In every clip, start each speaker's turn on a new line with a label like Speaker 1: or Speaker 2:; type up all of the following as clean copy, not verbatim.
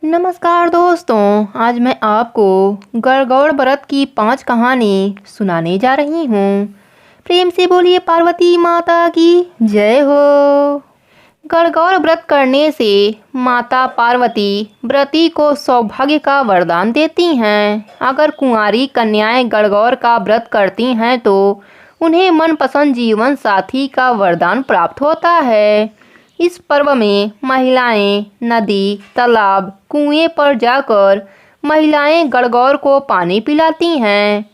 Speaker 1: नमस्कार दोस्तों, आज मैं आपको गणगौर व्रत की 5 कहानी सुनाने जा रही हूँ। प्रेम से बोलिए पार्वती माता की जय हो। गणगौर व्रत करने से माता पार्वती व्रती को सौभाग्य का वरदान देती हैं। अगर कुंवारी कन्याएं गणगौर का व्रत करती हैं तो उन्हें मनपसंद जीवन साथी का वरदान प्राप्त होता है। इस पर्व में महिलाएं नदी, तालाब, कुएं पर जाकर महिलाएं गणगौर को पानी पिलाती हैं।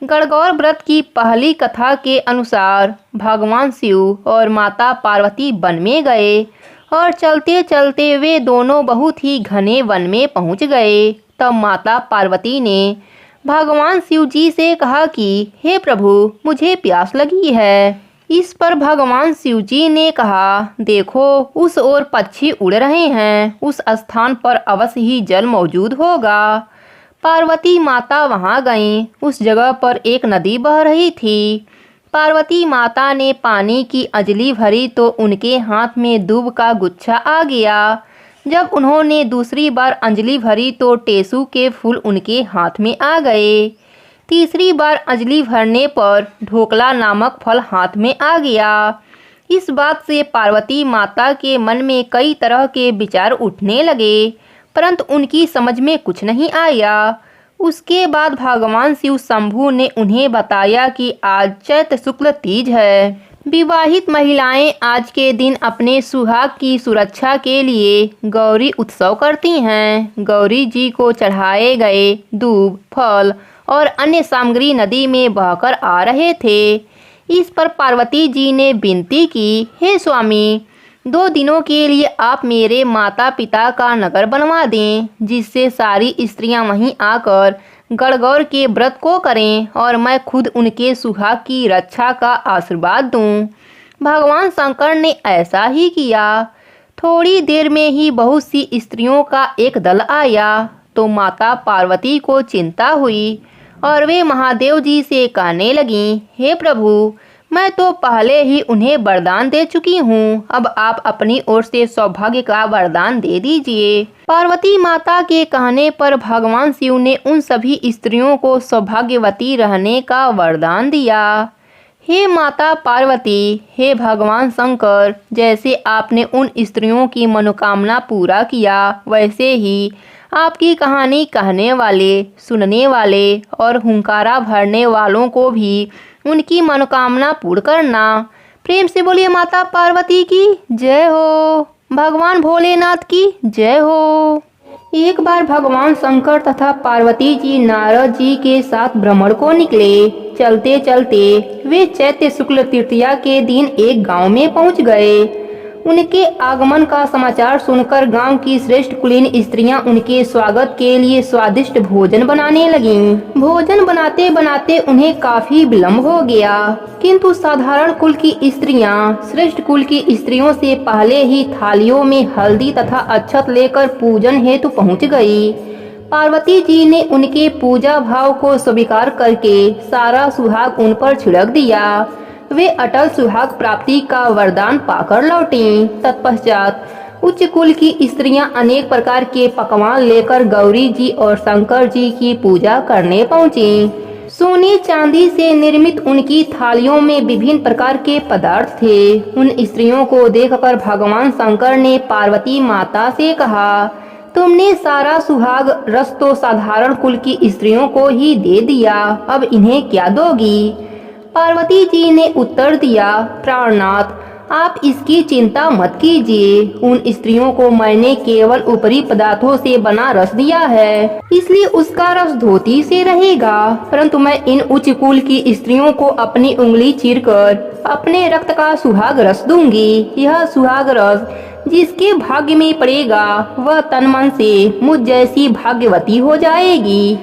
Speaker 1: गणगौर व्रत की पहली कथा के अनुसार भगवान शिव और माता पार्वती वन में गए और चलते चलते वे दोनों बहुत ही घने वन में पहुंच गए। तब माता पार्वती ने भगवान शिव जी से कहा कि हे प्रभु, मुझे प्यास लगी है। इस पर भगवान शिव जी ने कहा, देखो उस ओर पक्षी उड़ रहे हैं, उस स्थान पर अवश्य ही जल मौजूद होगा। पार्वती माता वहां गईं। उस जगह पर एक नदी बह रही थी। पार्वती माता ने पानी की अंजलि भरी तो उनके हाथ में दूब का गुच्छा आ गया। जब उन्होंने दूसरी बार अंजलि भरी तो टेसू के फूल उनके हाथ में आ गए। तीसरी बार अंजलि भरने पर ढोकला नामक फल हाथ में आ गया। इस बात से पार्वती माता के मन में कई तरह के विचार उठने लगे, परंतु उनकी समझ में कुछ नहीं आया। उसके बाद भगवान शिव शंभु ने उन्हें बताया कि आज चैत्र शुक्ल तीज है। विवाहित महिलाएं आज के दिन अपने सुहाग की सुरक्षा के लिए गौरी उत्सव करती हैं। गौरी जी को चढ़ाए गए दूब, फल और अन्य सामग्री नदी में बहकर आ रहे थे। इस पर पार्वती जी ने विनती की, हे स्वामी, 2 दिनों के लिए आप मेरे माता पिता का नगर बनवा दें, जिससे सारी स्त्रियां वहीं आकर गणगौर के व्रत को करें और मैं खुद उनके सुहाग की रक्षा का आशीर्वाद दूं। भगवान शंकर ने ऐसा ही किया। थोड़ी देर में ही बहुत सी स्त्रियों का एक दल आया तो माता पार्वती को चिंता हुई और वे महादेव जी से कहने लगीं, हे प्रभु, मैं तो पहले ही उन्हें वरदान दे चुकी हूँ, अब आप अपनी ओर से सौभाग्य का वरदान दे दीजिए। पार्वती माता के कहने पर भगवान शिव ने उन सभी स्त्रियों को सौभाग्यवती रहने का वरदान दिया। हे माता पार्वती, हे भगवान शंकर, जैसे आपने उन स्त्रियों की मनोकामना पूरा किया, वैसे ही आपकी कहानी कहने वाले, सुनने वाले और हुंकारा भरने वालों को भी उनकी मनोकामना पूर्ण करना। प्रेम से बोलिए माता पार्वती की जय हो, भगवान भोलेनाथ की जय हो। एक बार भगवान शंकर तथा पार्वती जी नारद जी के साथ भ्रमण को निकले। चलते चलते वे चैत्र शुक्ल तृतीया के दिन एक गांव में पहुंच गए। उनके आगमन का समाचार सुनकर गांव की श्रेष्ठ कुलीन स्त्रियां उनके स्वागत के लिए स्वादिष्ट भोजन बनाने लगीं। भोजन बनाते बनाते उन्हें काफी विलंब हो गया, किंतु साधारण कुल की स्त्रियां श्रेष्ठ कुल की स्त्रियों से पहले ही थालियों में हल्दी तथा अक्षत लेकर पूजन हेतु पहुंच गई। पार्वती जी ने उनके पूजा भाव को स्वीकार करके सारा सुहाग उन पर छिड़क दिया। वे अटल सुहाग प्राप्ति का वरदान पाकर लौटी। तत्पश्चात उच्च कुल की स्त्रियां अनेक प्रकार के पकवान लेकर गौरी जी और शंकर जी की पूजा करने पहुंची। सोने चांदी से निर्मित उनकी थालियों में विभिन्न प्रकार के पदार्थ थे। उन स्त्रियों को देखकर भगवान शंकर ने पार्वती माता से कहा, तुमने सारा सुहाग रस तो साधारण कुल की स्त्रियों को ही दे दिया, अब इन्हें क्या दोगी? पार्वती जी ने उत्तर दिया, प्राणनाथ, आप इसकी चिंता मत कीजिए। उन स्त्रियों को मैंने केवल ऊपरी पदार्थों से बना रस दिया है, इसलिए उसका रस धोती से रहेगा, परंतु मैं इन उच्च कुल की स्त्रियों को अपनी उंगली चीरकर अपने रक्त का सुहाग रस दूंगी। यह सुहाग रस जिसके भाग्य में पड़ेगा वह तन मन से मुझ जैसी भाग्यवती हो जाएगी।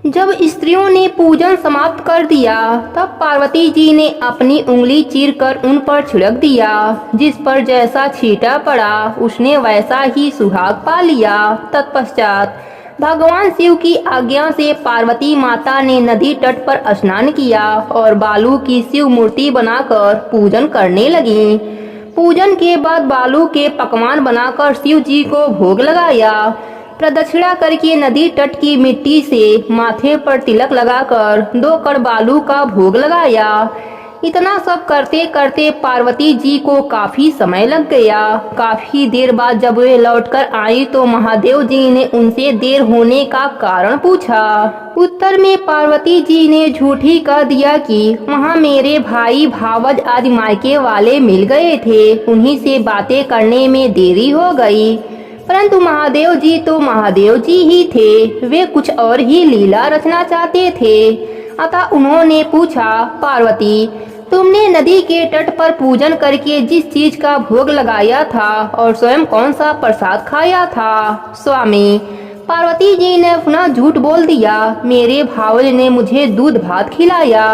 Speaker 1: जब स्त्रियों ने पूजन समाप्त कर दिया तब पार्वती जी ने अपनी उंगली चीरकर उन पर छिड़क दिया। जिस पर जैसा छींटा पड़ा उसने वैसा ही सुहाग पा लिया। तत्पश्चात भगवान शिव की आज्ञा से पार्वती माता ने नदी तट पर स्नान किया और बालू की शिव मूर्ति बनाकर पूजन करने लगी। पूजन के बाद बालू के पकवान बनाकर शिव जी को भोग लगाया। प्रदक्षिणा करके नदी तट की मिट्टी से माथे पर तिलक लगाकर 2 कण बालू का भोग लगाया। इतना सब करते करते पार्वती जी को काफी समय लग गया। काफी देर बाद जब वे लौटकर आई तो महादेव जी ने उनसे देर होने का कारण पूछा। उत्तर में पार्वती जी ने झूठ ही कह दिया कि वहाँ मेरे भाई भावज आदि मायके वाले मिल गए थे, उन्हीं से बातें करने में देरी हो गई। परंतु महादेव जी तो महादेव जी ही थे, वे कुछ और ही लीला रचना चाहते थे। अतः उन्होंने पूछा, पार्वती तुमने नदी के तट पर पूजन करके जिस चीज का भोग लगाया था और स्वयं कौन सा प्रसाद खाया था? स्वामी, पार्वती जी ने पुनः झूठ बोल दिया। मेरे भावज ने मुझे दूध भात खिलाया,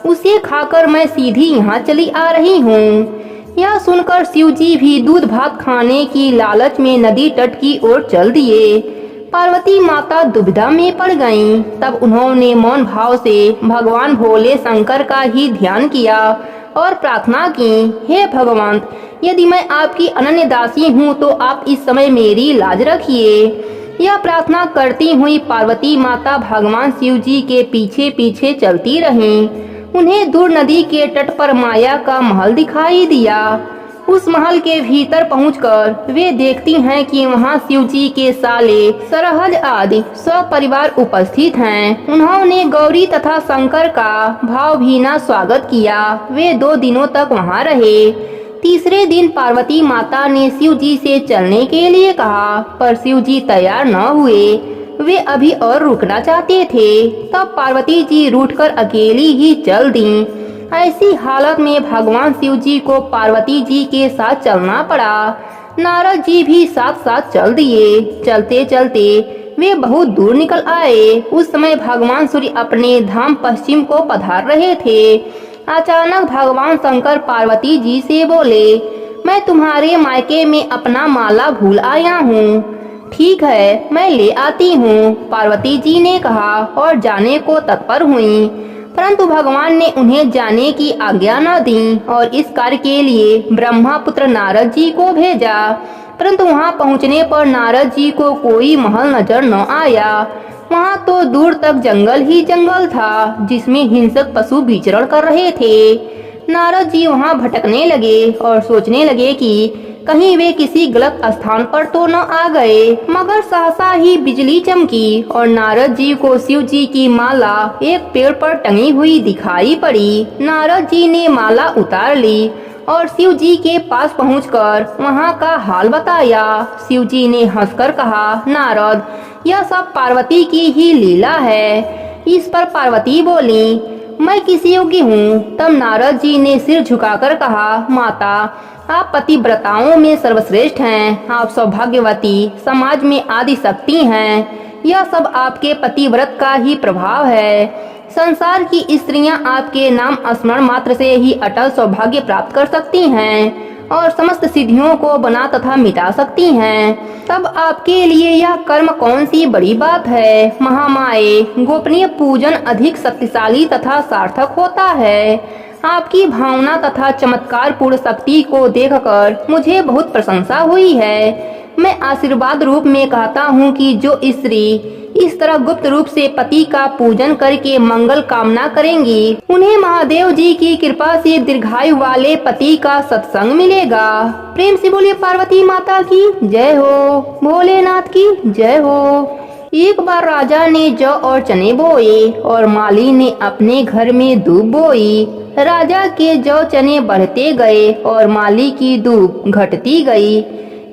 Speaker 1: उसे खाकर मैं सीधी यहाँ चली आ रही हूँ। यह सुनकर शिव जी भी दूध भात खाने की लालच में नदी तट की ओर चल दिए। पार्वती माता दुविधा में पड़ गईं। तब उन्होंने मौन भाव से भगवान भोले शंकर का ही ध्यान किया और प्रार्थना की, हे भगवान, यदि मैं आपकी अनन्य दासी हूँ तो आप इस समय मेरी लाज रखिए। यह प्रार्थना करती हुई पार्वती माता भगवान शिव जी के पीछे पीछे चलती रहीं। उन्हें दूर नदी के तट पर माया का महल दिखाई दिया। उस महल के भीतर पहुंचकर वे देखती हैं कि वहां शिव जी के साले सरहज आदि सपरिवार उपस्थित हैं। उन्होंने गौरी तथा शंकर का भावभीना स्वागत किया। वे 2 दिनों तक वहां रहे। तीसरे दिन पार्वती माता ने शिव जी से चलने के लिए कहा, पर शिव जी तैयार न हुए। वे अभी और रुकना चाहते थे। तब पार्वती जी रूठकर अकेली ही चल दीं। ऐसी हालत में भगवान शिव जी को पार्वती जी के साथ चलना पड़ा। नारद जी भी साथ साथ चल दिए। चलते चलते वे बहुत दूर निकल आए। उस समय भगवान सूर्य अपने धाम पश्चिम को पधार रहे थे। अचानक भगवान शंकर पार्वती जी से बोले, मैं तुम्हारे मायके में अपना माला भूल आया हूँ। ठीक है, मैं ले आती हूँ, पार्वती जी ने कहा और जाने को तत्पर हुई। परंतु भगवान ने उन्हें जाने की आज्ञा न दी और इस कार्य के लिए ब्रह्मापुत्र नारद जी को भेजा। परंतु वहां पहुंचने पर नारद जी को कोई महल नजर न आया। वहां तो दूर तक जंगल ही जंगल था, जिसमें हिंसक पशु विचरण कर रहे थे। नारद जी वहां भटकने लगे और सोचने लगे कि कहीं वे किसी गलत स्थान पर तो न आ गए। मगर सहसा ही बिजली चमकी और नारद जी को शिव जी की माला एक पेड़ पर टंगी हुई दिखाई पड़ी। नारद जी ने माला उतार ली और शिव जी के पास पहुंचकर वहां का हाल बताया। शिव जी ने हंसकर कहा, नारद, यह सब पार्वती की ही लीला है। इस पर पार्वती बोली, मैं किस योग्य हूँ? तब नारद जी ने सिर झुकाकर कहा, माता, आप पतिव्रताओं में सर्वश्रेष्ठ हैं। आप सौभाग्यवती, समाज में आदि शक्ति हैं। यह सब आपके पतिव्रत का ही प्रभाव है। संसार की स्त्रियां आपके नाम स्मरण मात्र से ही अटल सौभाग्य प्राप्त कर सकती हैं और समस्त सिद्धियों को बना तथा मिटा सकती हैं। तब आपके लिए यह कर्म कौन सी बड़ी बात है? महामाये, गोपनीय पूजन अधिक शक्तिशाली तथा सार्थक होता है। आपकी भावना तथा चमत्कार पूर्ण शक्ति को देखकर मुझे बहुत प्रशंसा हुई है। मैं आशीर्वाद रूप में कहता हूँ कि जो स्त्री इस तरह गुप्त रूप से पति का पूजन करके मंगल कामना करेंगी, उन्हें महादेव जी की कृपा से दीर्घायु वाले पति का सत्संग मिलेगा। प्रेम से बोलिए पार्वती माता की जय हो, भोलेनाथ की जय हो। एक बार राजा ने जौ और चने बोए और माली ने अपने घर में दूब बोई। राजा के जौ चने बढ़ते गए और माली की दूब घटती गई।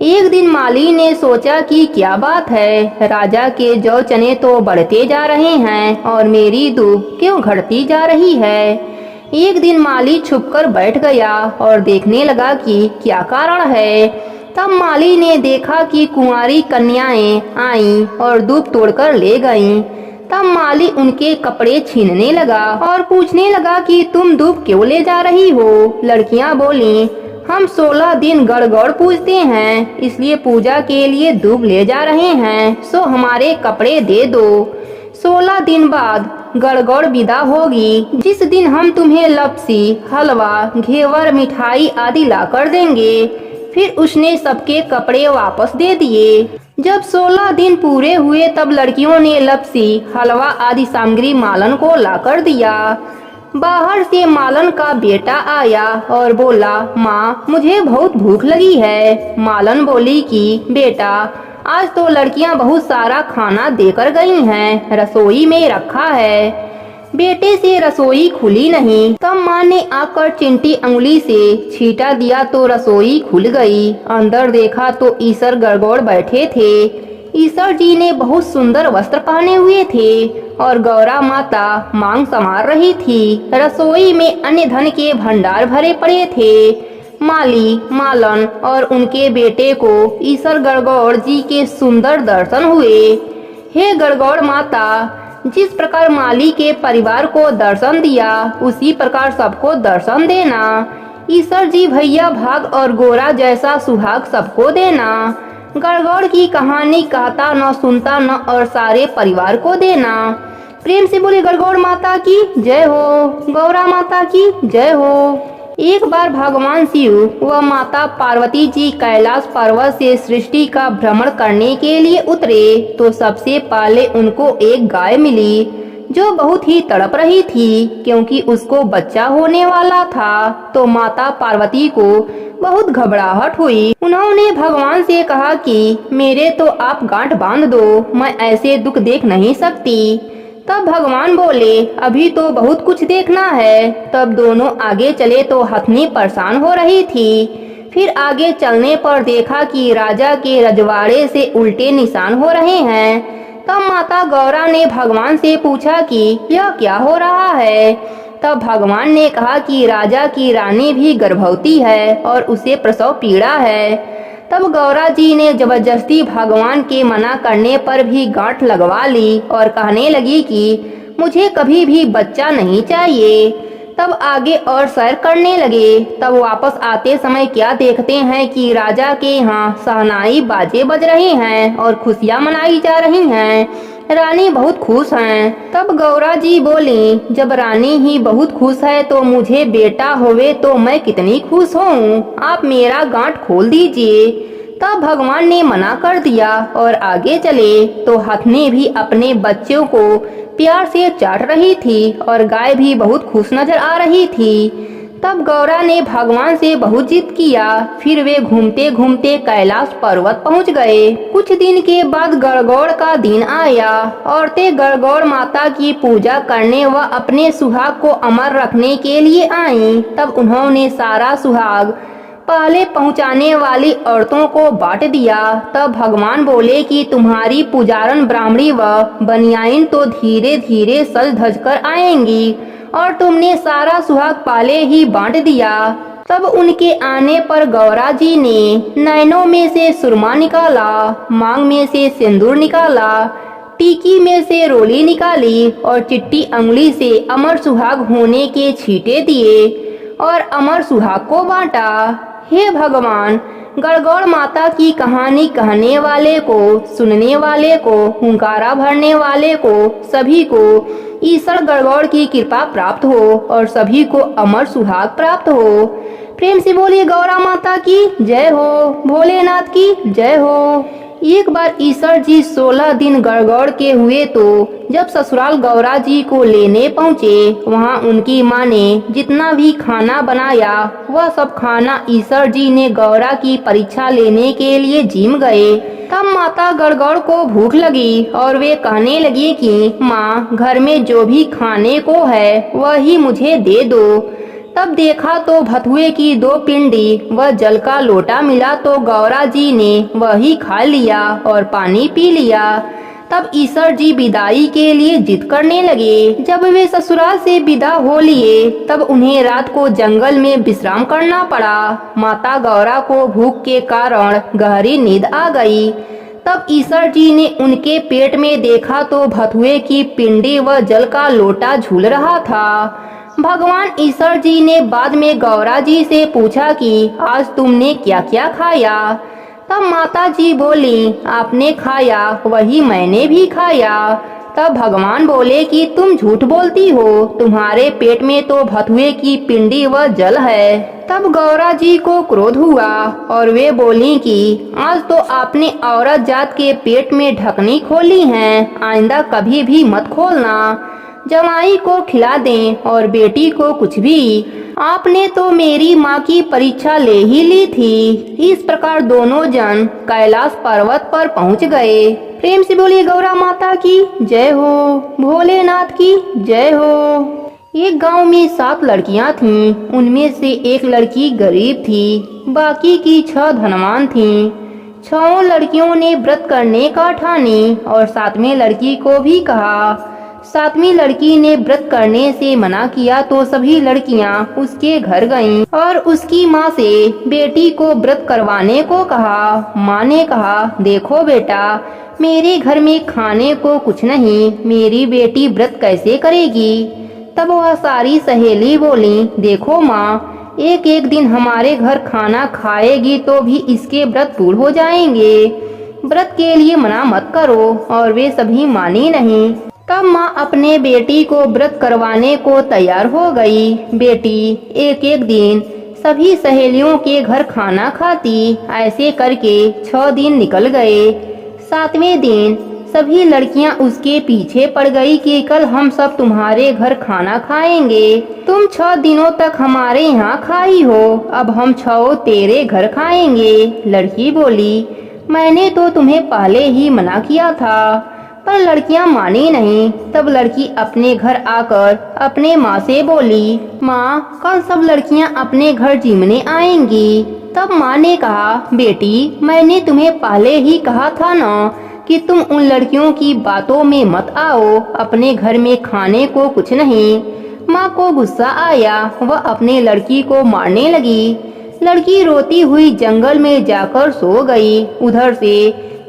Speaker 1: एक दिन माली ने सोचा कि क्या बात है, राजा के जौ चने तो बढ़ते जा रहे हैं और मेरी दूब क्यों घटती जा रही है। एक दिन माली छुपकर बैठ गया और देखने लगा कि क्या कारण है। तब माली ने देखा कि कुंवारी कन्याएं आईं और दूब तोड़कर ले गईं। तब माली उनके कपड़े छीनने लगा और पूछने लगा कि तुम दूब क्यों ले जा रही हो। लड़कियां बोलीं, हम 16 दिन गड़गड़ पूजते हैं, इसलिए पूजा के लिए दूब ले जा रहे हैं, सो हमारे कपड़े दे दो। 16 दिन बाद गड़गड़ विदा होगी, जिस दिन हम तुम्हें लपसी, हलवा, घेवर, मिठाई आदि ला कर देंगे। फिर उसने सबके कपड़े वापस दे दिए। जब 16 दिन पूरे हुए तब लड़कियों ने लपसी, हलवा आदि सामग्री मालन को लाकर दिया। बाहर से मालन का बेटा आया और बोला, माँ मुझे बहुत भूख लगी है। मालन बोली कि बेटा आज तो लड़कियां बहुत सारा खाना देकर गई हैं, रसोई में रखा है। बेटे से रसोई खुली नहीं। तब माँ ने आकर चिंटी अंगुली से छींटा दिया तो रसोई खुल गई। अंदर देखा तो ईसर गड़गड़ बैठे थे। ईसर जी ने बहुत सुंदर वस्त्र पहने हुए थे और गौरा माता मांग संवार रही थी। रसोई में अन्य धन के भंडार भरे पड़े थे। माली, मालन और उनके बेटे को ईसर गड़गड़ जी के सुंदर दर्शन हुए। हे गड़गड़ माता, जिस प्रकार माली के परिवार को दर्शन दिया उसी प्रकार सबको दर्शन देना। ईसर जी भैया भाग और गोरा जैसा सुहाग सबको देना। गड़गड़ की कहानी कहता न सुनता न और सारे परिवार को देना। प्रेम से बोले गड़गड़ माता की जय हो, गौरा माता की जय हो। एक बार भगवान शिव व माता पार्वती जी कैलाश पर्वत से सृष्टि का भ्रमण करने के लिए उतरे तो सबसे पहले उनको एक गाय मिली जो बहुत ही तड़प रही थी क्योंकि उसको बच्चा होने वाला था। तो माता पार्वती को बहुत घबराहट हुई। उन्होंने भगवान से कहा कि मेरे तो आप गांठ बांध दो, मैं ऐसे दुख देख नहीं सकती। तब भगवान बोले, अभी तो बहुत कुछ देखना है। तब दोनों आगे चले तो हथनी परेशान हो रही थी। फिर आगे चलने पर देखा कि राजा के रजवाड़े से उल्टे निशान हो रहे हैं। तब माता गौरा ने भगवान से पूछा कि यह क्या हो रहा है। तब भगवान ने कहा कि राजा की रानी भी गर्भवती है और उसे प्रसव पीड़ा है। तब गौरा जी ने जबरदस्ती भगवान के मना करने पर भी गांठ लगवा ली और कहने लगी कि मुझे कभी भी बच्चा नहीं चाहिए। तब आगे और सैर करने लगे। तब वापस आते समय क्या देखते हैं कि राजा के यहाँ शहनाई बाजे बज रहे हैं और खुशियाँ मनाई जा रही हैं। रानी बहुत खुश हैं। तब गौरा जी बोली, जब रानी ही बहुत खुश है तो मुझे बेटा होवे तो मैं कितनी खुश हूँ, आप मेरा गांठ खोल दीजिए। तब भगवान ने मना कर दिया और आगे चले तो हथनी भी अपने बच्चों को प्यार से चाट रही थी और गाय भी बहुत खुश नजर आ रही थी। तब गौरा ने भगवान से बहुत जिद किया। फिर वे घूमते घूमते कैलाश पर्वत पहुंच गए। कुछ दिन के बाद गड़गड़ का दिन आया। औरतें गड़गड़ माता की पूजा करने व अपने सुहाग को अमर रखने के लिए आईं। तब उन्होंने सारा सुहाग पहले पहुंचाने वाली औरतों को बांट दिया। तब भगवान बोले कि तुम्हारी पुजारन ब्राह्मणी व बनियाइन तो धीरे धीरे सज धज कर आएंगी और तुमने सारा सुहाग पहले ही बांट दिया। तब उनके आने पर गौरा जी ने नैनों में से सुरमा निकाला, मांग में से सिंदूर निकाला, टीकी में से रोली निकाली और चिट्टी अंगुली से अमर सुहाग होने के छींटे दिए और अमर सुहाग को बांटा। हे भगवान, गड़गड़ माता की कहानी कहने वाले को, सुनने वाले को, हुंकारा भरने वाले को, सभी को ईश्वर गड़गड़ की कृपा प्राप्त हो और सभी को अमर सुहाग प्राप्त हो। प्रेम से बोलिए गौरा माता की जय हो, भोलेनाथ की जय हो। एक बार ईश्वर जी 16 दिन गड़गड़ के हुए तो जब ससुराल गौरा जी को लेने पहुँचे, वहाँ उनकी माँ ने जितना भी खाना बनाया वह सब खाना ईश्वर जी ने गौरा की परीक्षा लेने के लिए जिम गए। तब माता गड़गड़ को भूख लगी और वे कहने लगी कि माँ, घर में जो भी खाने को है वही मुझे दे दो। तब देखा तो भथुए की 2 पिंडी व जल का लोटा मिला तो गौरा जी ने वही खा लिया और पानी पी लिया। तब ईश्वर जी विदाई के लिए जिद करने लगे। जब वे ससुराल से विदा हो लिए तब उन्हें रात को जंगल में विश्राम करना पड़ा। माता गौरा को भूख के कारण गहरी नींद आ गई। तब ईश्वर जी ने उनके पेट में देखा तो भथुए की पिंडी व जल का लोटा झूल रहा था। भगवान ईश्वर जी ने बाद में गौरा जी से पूछा कि आज तुमने क्या क्या खाया। तब माता जी बोली, आपने खाया वही मैंने भी खाया। तब भगवान बोले कि तुम झूठ बोलती हो, तुम्हारे पेट में तो भथुए की पिंडी व जल है। तब गौरा जी को क्रोध हुआ और वे बोली कि आज तो आपने औरत जात के पेट में ढकनी खोली है, आइंदा कभी भी मत खोलना। जवाई को खिला दें और बेटी को कुछ भी। आपने तो मेरी माँ की परीक्षा ले ही ली थी। इस प्रकार दोनों जन कैलाश पर्वत पर पहुँच गए। प्रेम से बोलिए गौरा माता की जय हो, भोलेनाथ की जय हो। एक गांव में 7 लड़कियां थीं। उनमें से एक लड़की गरीब थी, बाकी की 6 धनवान थीं। 6 लड़कियों ने व्रत करने का ठानी और 7वीं लड़की को भी कहा। 7वीं लड़की ने व्रत करने से मना किया तो सभी लड़कियां उसके घर गईं और उसकी माँ से बेटी को व्रत करवाने को कहा। माँ ने कहा, देखो बेटा, मेरे घर में खाने को कुछ नहीं, मेरी बेटी व्रत कैसे करेगी। तब वह सारी सहेली बोली, देखो माँ, एक एक दिन हमारे घर खाना खाएगी तो भी इसके व्रत पूर्ण हो जाएंगे। व्रत के लिए मना मत करो। और वे सभी मानी नहीं। तब माँ अपने बेटी को व्रत करवाने को तैयार हो गई। बेटी एक एक दिन सभी सहेलियों के घर खाना खाती। ऐसे करके 6 दिन निकल गए। 7वें दिन सभी लड़कियां उसके पीछे पड़ गई कि कल हम सब तुम्हारे घर खाना खाएंगे। तुम 6 दिनों तक हमारे यहाँ खाई हो, अब हम 6 तेरे घर खाएंगे। लड़की बोली, मैंने तो तुम्हें पहले ही मना किया था, पर लड़कियां मानी नहीं। तब लड़की अपने घर आकर अपने माँ से बोली, माँ, कल सब लड़कियां अपने घर जिमने आएंगी। तब माँ ने कहा, बेटी, मैंने तुम्हें पहले ही कहा था ना कि तुम उन लड़कियों की बातों में मत आओ, अपने घर में खाने को कुछ नहीं। माँ को गुस्सा आया, वह अपने लड़की को मारने लगी। लड़की रोती हुई जंगल में जाकर सो गई। उधर से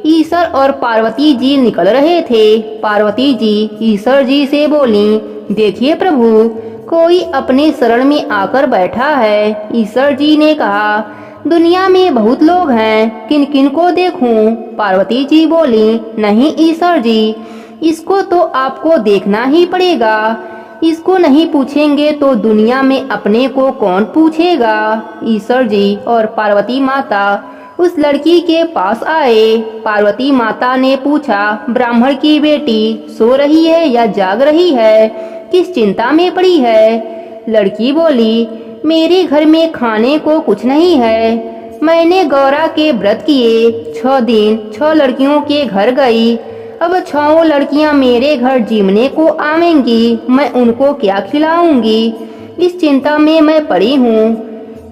Speaker 1: ईश्वर और पार्वती जी निकल रहे थे। पार्वती जी ईश्वर जी से बोली, देखिए प्रभु, कोई अपने शरण में आकर बैठा है। ईश्वर जी ने कहा, दुनिया में बहुत लोग हैं, किन किन को देखूं? पार्वती जी बोली, नहीं ईश्वर जी, इसको तो आपको देखना ही पड़ेगा। इसको नहीं पूछेंगे तो दुनिया में अपने को कौन पूछेगा। ईश्वर जी और पार्वती माता उस लड़की के पास आए। पार्वती माता ने पूछा, ब्राह्मण की बेटी सो रही है या जाग रही है, किस चिंता में पड़ी है? लड़की बोली, मेरे घर में खाने को कुछ नहीं है। मैंने गौरा के व्रत किए, 6 दिन 6 लड़कियों के घर गई। अब 6 लड़कियां मेरे घर जिमने को आवेंगी, मैं उनको क्या खिलाऊंगी? इस चिंता में मैं पड़ी हूँ।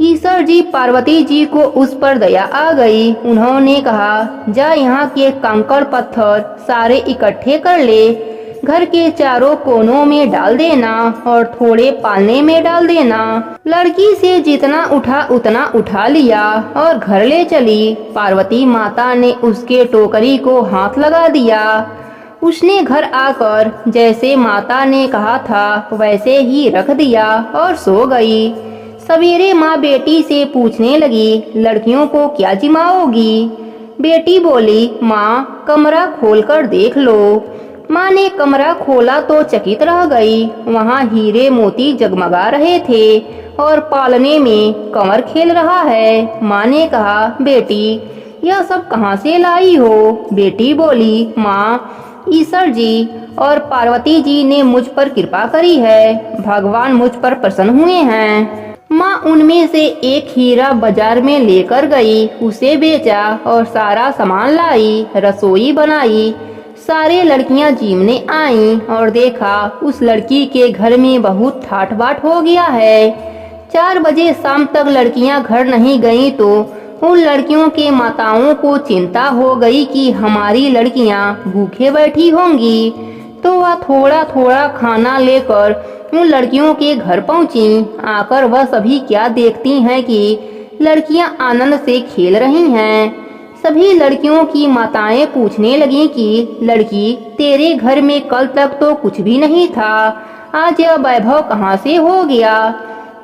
Speaker 1: ईश्वर जी पार्वती जी को उस पर दया आ गई। उन्होंने कहा, जा यहाँ के कंकड़ पत्थर सारे इकट्ठे कर ले, घर के चारों कोनों में डाल देना और थोड़े पालने में डाल देना। लड़की से जितना उठा उतना उठा लिया और घर ले चली। पार्वती माता ने उसके टोकरी को हाथ लगा दिया। उसने घर आकर जैसे माता ने कहा था वैसे ही रख दिया और सो गई। सवेरे माँ बेटी से पूछने लगी, लड़कियों को क्या जिमाओगी? बेटी बोली, माँ, कमरा खोलकर देख लो। माँ ने कमरा खोला तो चकित रह गई। वहाँ हीरे मोती जगमगा रहे थे और पालने में कंवर खेल रहा है। माँ ने कहा, बेटी, यह सब कहाँ से लाई हो? बेटी बोली, माँ, ईश्वर जी और पार्वती जी ने मुझ पर कृपा करी है, भगवान मुझ पर प्रसन्न हुए हैं। माँ उनमें से एक हीरा बाजार में लेकर गई, उसे बेचा और सारा सामान लाई, रसोई बनाई। सारे लड़कियां जीमने आईं और देखा उस लड़की के घर में बहुत ठाठ बाट हो गया है। 4 बजे शाम तक लड़कियां घर नहीं गईं तो उन लड़कियों के माताओं को चिंता हो गई कि हमारी लड़कियां भूखे बैठी होंगी। तो वह थोड़ा थोड़ा खाना लेकर उन लड़कियों के घर पहुंची। आकर वह सभी क्या देखती हैं कि लड़कियां आनंद से खेल रही हैं। सभी लड़कियों की माताएं पूछने लगीं कि लड़की, तेरे घर में कल तक तो कुछ भी नहीं था, आज यह वैभव कहाँ से हो गया?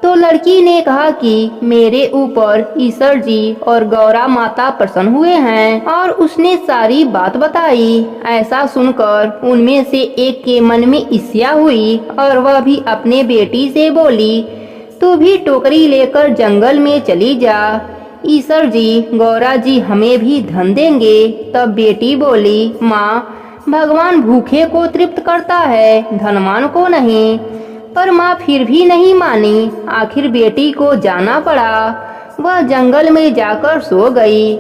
Speaker 1: तो लड़की ने कहा कि मेरे ऊपर ईश्वर जी और गौरा माता प्रसन्न हुए हैं और उसने सारी बात बताई। ऐसा सुनकर उनमें से एक के मन में ईर्ष्या हुई और वह भी अपने बेटी से बोली, तू भी टोकरी लेकर जंगल में चली जा, ईश्वर जी गौरा जी हमें भी धन देंगे। तब बेटी बोली, माँ भगवान भूखे को तृप्त करता है, धनवान को नहीं। पर माँ फिर भी नहीं मानी। आखिर बेटी को जाना पड़ा। वह जंगल में जाकर सो गई।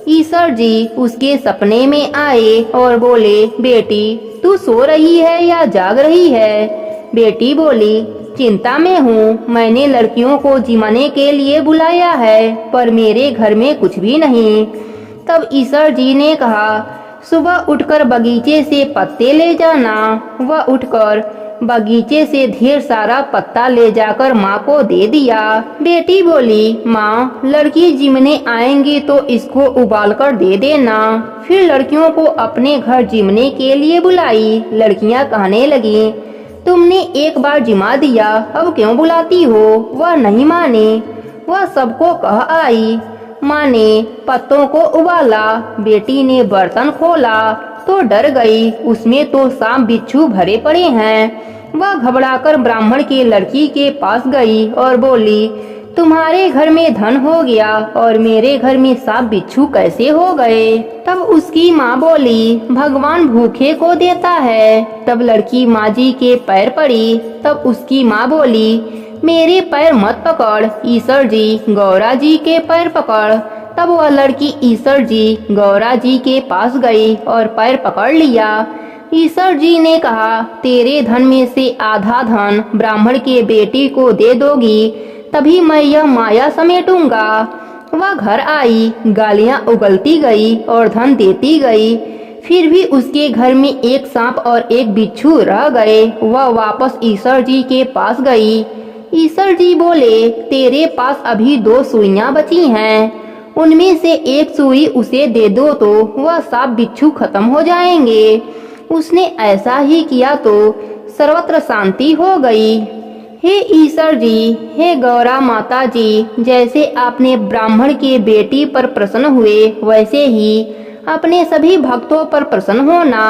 Speaker 1: ईश्वर जी उसके सपने में आए और बोले, बेटी तू सो रही है या जाग रही है? बेटी बोली, चिंता में हूँ, मैंने लड़कियों को जिमाने के लिए बुलाया है पर मेरे घर में कुछ भी नहीं। तब ईश्वर जी ने कहा, सुबह उठकर बगीचे से पत्ते ले जाना। वह उठकर बगीचे से ढेर सारा पत्ता ले जाकर माँ को दे दिया। बेटी बोली, माँ लड़की जिमने आएंगी तो इसको उबाल कर दे देना। फिर लड़कियों को अपने घर जिमने के लिए बुलाई। लड़कियाँ कहने लगी, तुमने एक बार जिमा दिया, अब क्यों बुलाती हो? वह नहीं मानी। वह सबको कह आई। माँ ने पत्तों को उबाला। बेटी ने बर्तन खोला तो डर गई, उसमें तो सांप बिच्छू भरे पड़े हैं। वह घबराकर ब्राह्मण की लड़की के पास गई और बोली, तुम्हारे घर में धन हो गया और मेरे घर में सांप बिच्छू कैसे हो गए? तब उसकी माँ बोली, भगवान भूखे को देता है। तब लड़की माँ जी के पैर पड़ी। तब उसकी माँ बोली, मेरे पैर मत पकड़, ईश्वर जी गौरा जी के पैर पकड़। तब वह लड़की ईश्वर जी गौरा जी के पास गई और पैर पकड़ लिया। ईश्वर जी ने कहा, तेरे धन में से आधा धन ब्राह्मण के बेटी को दे दोगी तभी मैं यह माया समेटूंगा। वह घर आई, गालियां उगलती गई और धन देती गई। फिर भी उसके घर में एक सांप और एक बिच्छू रह गए। वह वापस ईश्वर जी के पास गई। ईश्वर जी बोले, तेरे पास अभी 2 सुइयां बची हैं, उनमें से एक सुई उसे दे दो तो वह सांप बिच्छू खत्म हो जाएंगे। उसने ऐसा ही किया तो सर्वत्र शांति हो गई। हे ईश्वर जी, हे गौरा माता जी, जैसे आपने ब्राह्मण के बेटी पर प्रसन्न हुए वैसे ही अपने सभी भक्तों पर प्रसन्न होना।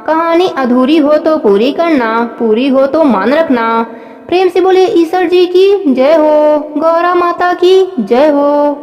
Speaker 1: कहानी अधूरी हो तो पूरी करना, पूरी हो तो मान रखना। प्रेम से बोले ईश्वर जी की जय हो, गौरा माता की जय हो।